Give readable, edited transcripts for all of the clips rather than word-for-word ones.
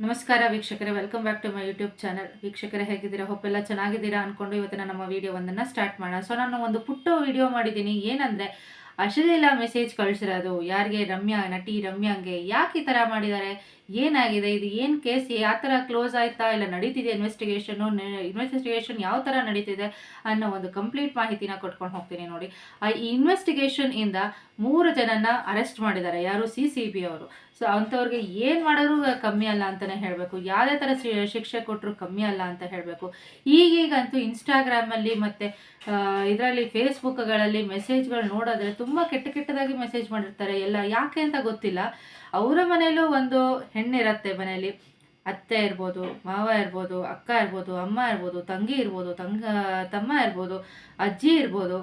ನಮಸ್ಕಾರ ವೀಕ್ಷಕರೇ, welcome back to my YouTube channel. ವೀಕ್ಷಕರೇ ಹೇಗಿದ್ದೀರಾ? ಹೋಪ್ ಎಲ್ಲ ಚೆನ್ನಾಗಿದ್ದೀರಾ ಅಂದ್ಕೊಂಡು ಇವತ್ತಿನ ನಮ್ಮ ವಿಡಿಯೋವೊಂದನ್ನು ಸ್ಟಾರ್ಟ್ ಮಾಡೋಣ. ಸೊ ನಾನು ಒಂದು ಪುಟ್ಟ ವಿಡಿಯೋ ಮಾಡಿದ್ದೀನಿ. ಏನಂದರೆ ಅಶ್ಲೀಲ ಮೆಸೇಜ್ ಕಳಿಸಿರೋದು ಯಾರಿಗೆ, ನಟಿ ರಮ್ಯಾಂಗೆ ಯಾಕೆ ಈ ಥರ ಮಾಡಿದ್ದಾರೆ, ಏನಾಗಿದೆ, ಇದು ಏನು ಕೇಸ್, ಯಾವ ಥರ ಕ್ಲೋಸ್ ಆಯ್ತಾ, ಇಲ್ಲ ನಡೀತಿದೆ ಇನ್ವೆಸ್ಟಿಗೇಷನ್ ಯಾವ ಥರ ನಡೀತಿದೆ ಅನ್ನೋ ಒಂದು ಕಂಪ್ಲೀಟ್ ಮಾಹಿತಿನ ಕೊಟ್ಕೊಂಡು ಹೋಗ್ತೀನಿ ನೋಡಿ. ಈ ಇನ್ವೆಸ್ಟಿಗೇಷನ್ ಇಂದ 3 ಜನನ ಅರೆಸ್ಟ್ ಮಾಡಿದ್ದಾರೆ. ಯಾರು? CCB ಅವರು. ಸೊ ಅಂಥವ್ರಿಗೆ ಏನು ಮಾಡೋರು ಕಮ್ಮಿ ಅಲ್ಲ ಅಂತಲೇ ಹೇಳಬೇಕು. ಯಾವುದೇ ಥರ ಶಿಕ್ಷೆ ಕೊಟ್ಟರು ಕಮ್ಮಿ ಅಲ್ಲ ಅಂತ ಹೇಳಬೇಕು. ಈಗೀಗಂತೂ ಇನ್ಸ್ಟಾಗ್ರಾಮಲ್ಲಿ ಮತ್ತು ಇದರಲ್ಲಿ ಫೇಸ್ಬುಕ್ಗಳಲ್ಲಿ ಮೆಸೇಜ್ಗಳು ನೋಡಿದ್ರೆ ತುಂಬ ಕೆಟ್ಟದಾಗಿ ಮೆಸೇಜ್ ಮಾಡಿರ್ತಾರೆ. ಎಲ್ಲ ಯಾಕೆ ಅಂತ ಗೊತ್ತಿಲ್ಲ. ಅವರ ಮನೆಯಲ್ಲೂ ಒಂದು ಹೆಣ್ಣಿರತ್ತೆ, ಮನೆಯಲ್ಲಿ ಅತ್ತೆ ಇರ್ಬೋದು, ಮಾವ ಇರ್ಬೋದು, ಅಕ್ಕ ಇರ್ಬೋದು, ಅಮ್ಮ ಇರ್ಬೋದು, ತಂಗಿ ಇರ್ಬೋದು, ತಮ್ಮ ಇರ್ಬೋದು, ಅಜ್ಜಿ ಇರ್ಬೋದು,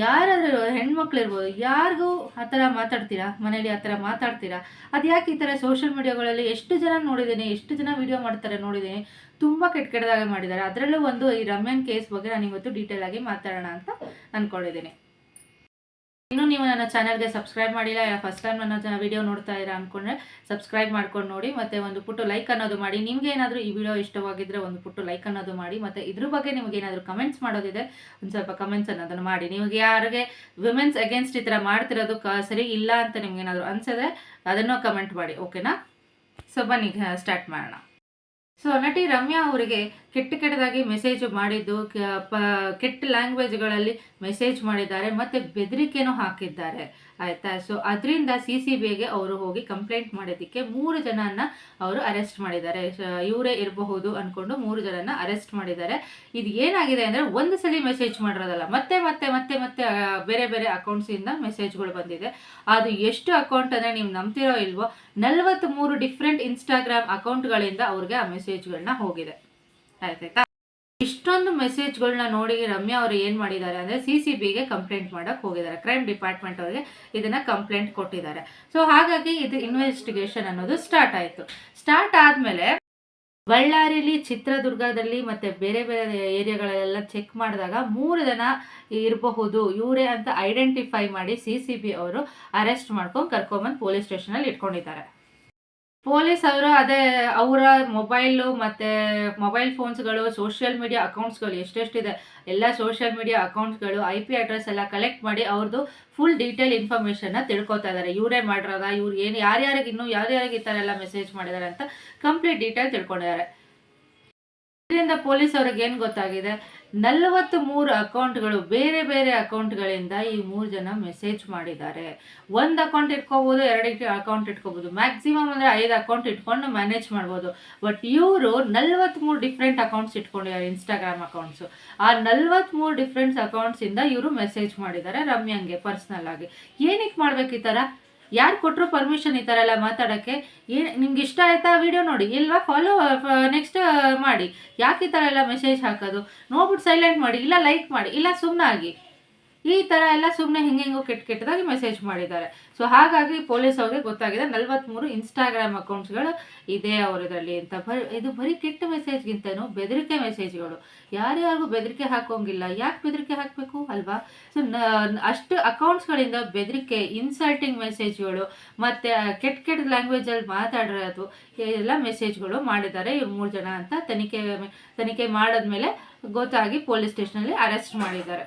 ಯಾರಾದರೂ ಹೆಣ್ಮಕ್ಳು ಇರ್ಬೋದು, ಯಾರಿಗೂ ಆ ಥರ ಮಾತಾಡ್ತೀರಾ? ಮನೇಲಿ ಆ ಥರ ಮಾತಾಡ್ತೀರಾ? ಅದು ಯಾಕೆ ಈ ಥರ ಸೋಷಿಯಲ್ ಮೀಡಿಯಾಗಳಲ್ಲಿ ಎಷ್ಟು ಜನ ನೋಡಿದ್ದೀನಿ, ಎಷ್ಟು ಜನ ವಿಡಿಯೋ ಮಾಡ್ತಾರೆ ನೋಡಿದ್ದೀನಿ. ತುಂಬ ಕೆಟ್ಟದಾಗಿ ಮಾಡಿದ್ದಾರೆ. ಅದರಲ್ಲೂ ಒಂದು ಈ ರಮ್ಯಾನ್ ಕೇಸ್ ಬಗ್ಗೆ ನಾನು ಇವತ್ತು ಡೀಟೇಲ್ ಆಗಿ ಮಾತಾಡೋಣ ಅಂತ ಅಂದ್ಕೊಂಡಿದ್ದೀನಿ. ಇನ್ನೂ ನೀವು ನನ್ನ ಚಾನಲ್ಗೆ ಸಬ್ಸ್ಕ್ರೈಬ್ ಮಾಡಿಲ್ಲ, ಫಸ್ಟ್ ಟೈಮ್ ನನ್ನ ವಿಡಿಯೋ ನೋಡ್ತಾ ಇದ್ದೀರಾ ಅಂದ್ಕೊಂಡ್ರೆ ಸಬ್ಸ್ಕ್ರೈಬ್ ಮಾಡ್ಕೊಂಡು ನೋಡಿ, ಮತ್ತು ಒಂದು ಪುಟ್ಟು ಲೈಕ್ ಅನ್ನೋದು ಮಾಡಿ. ನಿಮ್ಗೆ ಏನಾದರೂ ಈ ವಿಡಿಯೋ ಇಷ್ಟವಾಗಿದ್ದರೆ ಒಂದು ಪುಟ್ಟು ಲೈಕ್ ಅನ್ನೋದು ಮಾಡಿ, ಮತ್ತು ಇದ್ರ ಬಗ್ಗೆ ನಿಮ್ಗೆ ಏನಾದರೂ ಕಮೆಂಟ್ಸ್ ಮಾಡೋದಿದೆ ಒಂದು ಸ್ವಲ್ಪ ಕಮೆಂಟ್ಸ್ ಅನ್ನೋದನ್ನು ಮಾಡಿ. ನಿಮಗೆ ಯಾರಿಗೆ ವಿಮೆನ್ಸ್ ಅಗೇನ್ಸ್ಟ್ ಈ ಥರ ಮಾಡ್ತಿರೋದು ಸರಿ ಇಲ್ಲ ಅಂತ ನಿಮ್ಗೆ ಏನಾದರೂ ಅನ್ಸಿದ್ರೆ ಅದನ್ನು ಕಮೆಂಟ್ ಮಾಡಿ, ಓಕೆನಾ? ಸೊ ಬನ್ನಿ ಸ್ಟಾರ್ಟ್ ಮಾಡೋಣ. ಸೊ ನಟಿ ರಮ್ಯಾ ಅವರಿಗೆ ಕೆಟ್ಟದಾಗಿ ಮೆಸೇಜ್ ಮಾಡಿದ್ದು, ಕೆಟ್ಟ ಲ್ಯಾಂಗ್ವೇಜ್ಗಳಲ್ಲಿ ಮೆಸೇಜ್ ಮಾಡಿದ್ದಾರೆ ಮತ್ತು ಬೆದರಿಕೆನೂ ಹಾಕಿದ್ದಾರೆ, ಆಯಿತಾ? ಸೊ ಅದರಿಂದ CCBಗೆ ಅವರು ಹೋಗಿ ಕಂಪ್ಲೇಂಟ್ ಮಾಡೋದಕ್ಕೆ 3 ಜನನ ಅವರು ಅರೆಸ್ಟ್ ಮಾಡಿದ್ದಾರೆ. ಇವರೇ ಇರಬಹುದು ಅಂದ್ಕೊಂಡು 3 ಜನನ ಅರೆಸ್ಟ್ ಮಾಡಿದ್ದಾರೆ. ಇದು ಏನಾಗಿದೆ ಅಂದರೆ ಒಂದು ಸಲ ಮೆಸೇಜ್ ಮಾಡಿರೋದಲ್ಲ, ಮತ್ತೆ ಮತ್ತೆ ಮತ್ತೆ ಮತ್ತೆ ಬೇರೆ ಬೇರೆ ಅಕೌಂಟ್ಸಿಂದ ಮೆಸೇಜ್ಗಳು ಬಂದಿದೆ. ಅದು ಎಷ್ಟು ಅಕೌಂಟ್ ಅಂದರೆ ನೀವು ನಂಬ್ತಿರೋ ಇಲ್ವೋ, 43 ಡಿಫ್ರೆಂಟ್ ಇನ್ಸ್ಟಾಗ್ರಾಮ್ ಅಕೌಂಟ್ಗಳಿಂದ ಅವ್ರಿಗೆ ಆ ಮೆಸೇಜ್ಗಳನ್ನ ಹೋಗಿದೆ, ಆಯ್ತಾಯ್ತಾ? ಇಷ್ಟೊಂದು ಮೆಸೇಜ್ಗಳನ್ನ ನೋಡಿ ರಮ್ಯಾ ಅವರು ಏನು ಮಾಡಿದ್ದಾರೆ ಅಂದರೆ CCBಗೆ ಕಂಪ್ಲೇಂಟ್ ಮಾಡೋಕ್ಕೆ ಹೋಗಿದ್ದಾರೆ. ಕ್ರೈಮ್ ಡಿಪಾರ್ಟ್ಮೆಂಟ್ ಅವರಿಗೆ ಇದನ್ನು ಕಂಪ್ಲೇಂಟ್ ಕೊಟ್ಟಿದ್ದಾರೆ. ಸೊ ಹಾಗಾಗಿ ಇದು ಇನ್ವೆಸ್ಟಿಗೇಷನ್ ಅನ್ನೋದು ಸ್ಟಾರ್ಟ್ ಆಯಿತು. ಸ್ಟಾರ್ಟ್ ಆದಮೇಲೆ ಬಳ್ಳಾರಿಲಿ, ಚಿತ್ರದುರ್ಗದಲ್ಲಿ ಮತ್ತು ಬೇರೆ ಬೇರೆ ಏರಿಯಾಗಳೆಲ್ಲ ಚೆಕ್ ಮಾಡಿದಾಗ 3 ಜನ ಇರಬಹುದು ಇವರೇ ಅಂತ ಐಡೆಂಟಿಫೈ ಮಾಡಿ CCB ಅವರು ಅರೆಸ್ಟ್ ಮಾಡ್ಕೊಂಡು ಕರ್ಕೊಂಬಂದು ಪೊಲೀಸ್ ಸ್ಟೇಷನಲ್ಲಿ ಇಟ್ಕೊಂಡಿದ್ದಾರೆ. ಪೊಲೀಸ್ ಅವರು ಅದೇ ಅವರ ಮೊಬೈಲು ಮತ್ತು ಮೊಬೈಲ್ ಫೋನ್ಸ್ಗಳು, ಸೋಷಿಯಲ್ ಮೀಡಿಯಾ ಅಕೌಂಟ್ಸ್ಗಳು ಎಷ್ಟೆಷ್ಟಿದೆ ಎಲ್ಲ ಸೋಷಿಯಲ್ ಮೀಡಿಯಾ ಅಕೌಂಟ್ಸ್ಗಳು IP ಅಡ್ರೆಸ್ ಎಲ್ಲ ಕಲೆಕ್ಟ್ ಮಾಡಿ ಅವ್ರದ್ದು ಫುಲ್ ಡೀಟೇಲ್ ಇನ್ಫಾರ್ಮೇಷನ್ನ ತಿಳ್ಕೊತಾ ಇದ್ದಾರೆ. ಇವರೇ ಮಾಡಿರೋದ, ಇವ್ರು ಏನು ಯಾರ್ಯಾರಿಗೆ ಈ ಥರ ಎಲ್ಲ ಮೆಸೇಜ್ ಮಾಡಿದ್ದಾರೆ ಅಂತ ಕಂಪ್ಲೀಟ್ ಡೀಟೇಲ್ ತಿಳ್ಕೊಂಡಿದ್ದಾರೆ. ಇದರಿಂದ ಪೊಲೀಸ್ ಅವ್ರಿಗೆ ಏನು ಗೊತ್ತಾಗಿದೆ, 43 ಅಕೌಂಟ್ಗಳು, ಬೇರೆ ಬೇರೆ ಅಕೌಂಟ್ಗಳಿಂದ ಈ 3 ಜನ ಮೆಸೇಜ್ ಮಾಡಿದ್ದಾರೆ. ಒಂದು ಅಕೌಂಟ್ ಇಟ್ಕೋಬೋದು, 2 ಅಕೌಂಟ್ ಇಟ್ಕೋಬೋದು, ಮ್ಯಾಕ್ಸಿಮಮ್ ಅಂದರೆ 5 ಅಕೌಂಟ್ ಇಟ್ಕೊಂಡು ಮ್ಯಾನೇಜ್ ಮಾಡ್ಬೋದು. ಬಟ್ ಇವರು 43 ಡಿಫ್ರೆಂಟ್ ಅಕೌಂಟ್ಸ್ ಇಟ್ಕೊಂಡಿದ್ದಾರೆ, ಇನ್ಸ್ಟಾಗ್ರಾಮ್ ಅಕೌಂಟ್ಸು. ಆ 43 ಡಿಫ್ರೆಂಟ್ ಅಕೌಂಟ್ಸಿಂದ ಇವರು ಮೆಸೇಜ್ ಮಾಡಿದ್ದಾರೆ ರಮ್ಯಾಂಗೆ ಪರ್ಸ್ನಲ್ ಆಗಿ. ಏನಕ್ಕೆ ಮಾಡ್ಬೇಕು ಈ ಥರ? ಯಾರು ಕೊಟ್ಟರು ಪರ್ಮಿಷನ್ ಈ ಥರ ಎಲ್ಲ ಮಾತಾಡೋಕ್ಕೆ? ಏನು ನಿಮ್ಗೆ ಇಷ್ಟ ಆಯ್ತಾ ವಿಡಿಯೋ ನೋಡಿ, ಇಲ್ವಾ ಫಾಲೋ ನೆಕ್ಸ್ಟ್ ಮಾಡಿ. ಯಾಕೆ ಈ ಥರ ಎಲ್ಲ ಮೆಸೇಜ್ ಹಾಕೋದು? ನೋಡ್ಬಿಟ್ಟು ಸೈಲೆಂಟ್ ಮಾಡಿ, ಇಲ್ಲ ಲೈಕ್ ಮಾಡಿ, ಇಲ್ಲ ಸುಮ್ಮನಾಗಿ. ಈ ಥರ ಎಲ್ಲ ಸುಮ್ಮನೆ ಹಿಂಗೆಂಗೋ ಕೆಟ್ಟದಾಗಿ ಮೆಸೇಜ್ ಮಾಡಿದ್ದಾರೆ. ಸೊ ಹಾಗಾಗಿ ಪೊಲೀಸ್ ಅವ್ರಿಗೆ ಗೊತ್ತಾಗಿದೆ 43 ಇನ್ಸ್ಟಾಗ್ರಾಮ್ ಅಕೌಂಟ್ಸ್ಗಳು ಇದೆ ಅವರದ್ರಲ್ಲಿ ಅಂತ. ಇದು ಬರೀ ಕೆಟ್ಟ ಮೆಸೇಜ್ಗಿಂತನೂ ಬೆದರಿಕೆ ಮೆಸೇಜ್ಗಳು. ಯಾರ್ಯಾರಿಗೂ ಬೆದರಿಕೆ ಹಾಕೋಂಗಿಲ್ಲ, ಯಾಕೆ ಬೆದರಿಕೆ ಹಾಕಬೇಕು ಅಲ್ವಾ? ಸೊ ಅಷ್ಟು ಅಕೌಂಟ್ಸ್ಗಳಿಂದ ಬೆದರಿಕೆ, ಇನ್ಸಲ್ಟಿಂಗ್ ಮೆಸೇಜ್ಗಳು ಮತ್ತು ಕೆಟ್ಟ ಲ್ಯಾಂಗ್ವೇಜಲ್ಲಿ ಮಾತಾಡಿರೋದು ಎಲ್ಲ ಮೆಸೇಜ್ಗಳು ಮಾಡಿದ್ದಾರೆ ಇವ್ರು 3 ಜನ ಅಂತ ತನಿಖೆ ಮಾಡಿದ್ಮೇಲೆ ಗೊತ್ತಾಗಿ ಪೊಲೀಸ್ ಸ್ಟೇಷನಲ್ಲಿ ಅರೆಸ್ಟ್ ಮಾಡಿದ್ದಾರೆ.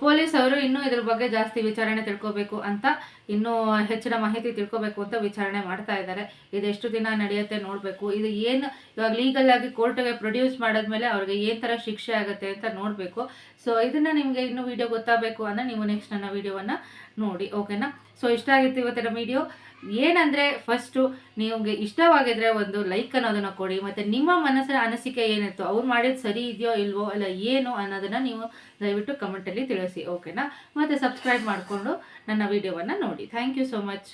ಪೊಲೀಸ್ ಅವರು ಇನ್ನೂ ಇದ್ರ ಬಗ್ಗೆ ಜಾಸ್ತಿ ವಿಚಾರಣೆ ತಿಳ್ಕೋಬೇಕು ಅಂತ, ಇನ್ನೂ ಹೆಚ್ಚಿನ ಮಾಹಿತಿ ತಿಳ್ಕೋಬೇಕು ಅಂತ ವಿಚಾರಣೆ ಮಾಡ್ತಾ ಇದ್ದಾರೆ. ಇದೆಷ್ಟು ದಿನ ನಡೆಯುತ್ತೆ ನೋಡಬೇಕು. ಇದು ಏನು ಇವಾಗ ಲೀಗಲ್ ಆಗಿ ಕೋರ್ಟ್ಗೆ ಪ್ರೊಡ್ಯೂಸ್ ಮಾಡಿದ್ಮೇಲೆ ಅವ್ರಿಗೆ ಏನು ಥರ ಶಿಕ್ಷೆ ಆಗುತ್ತೆ ಅಂತ ನೋಡಬೇಕು. ಸೊ ಇದನ್ನು ನಿಮಗೆ ಇನ್ನೂ ವಿಡಿಯೋ ಗೊತ್ತಾಗಬೇಕು ಅಂದರೆ ನೀವು ನೆಕ್ಸ್ಟ್ ನನ್ನ ವಿಡಿಯೋವನ್ನು ನೋಡಿ, ಓಕೆನಾ? ಸೊ ಇಷ್ಟ ಆಗಿತ್ತು ಇವತ್ತಿನ ವಿಡಿಯೋ. ಏನಂದರೆ ಫಸ್ಟು ನಿಮಗೆ ಇಷ್ಟವಾಗಿದ್ದರೆ ಒಂದು ಲೈಕ್ ಅನ್ನೋದನ್ನು ಕೊಡಿ, ಮತ್ತು ನಿಮ್ಮ ಮನಸ್ಸಿನ ಅನಿಸಿಕೆ ಏನಿತ್ತು, ಅವ್ರು ಮಾಡಿದ್ದು ಸರಿ ಇದೆಯೋ ಇಲ್ವೋ ಅಲ್ಲ ಏನು ಅನ್ನೋದನ್ನು ನೀವು ದಯವಿಟ್ಟು ಕಮೆಂಟಲ್ಲಿ ತಿಳಿಸಿ, ಓಕೆನಾ? ಮತ್ತು ಸಬ್ಸ್ಕ್ರೈಬ್ ಮಾಡಿಕೊಂಡು ನನ್ನ ವಿಡಿಯೋವನ್ನು ನೋಡಿ. Thank you so much.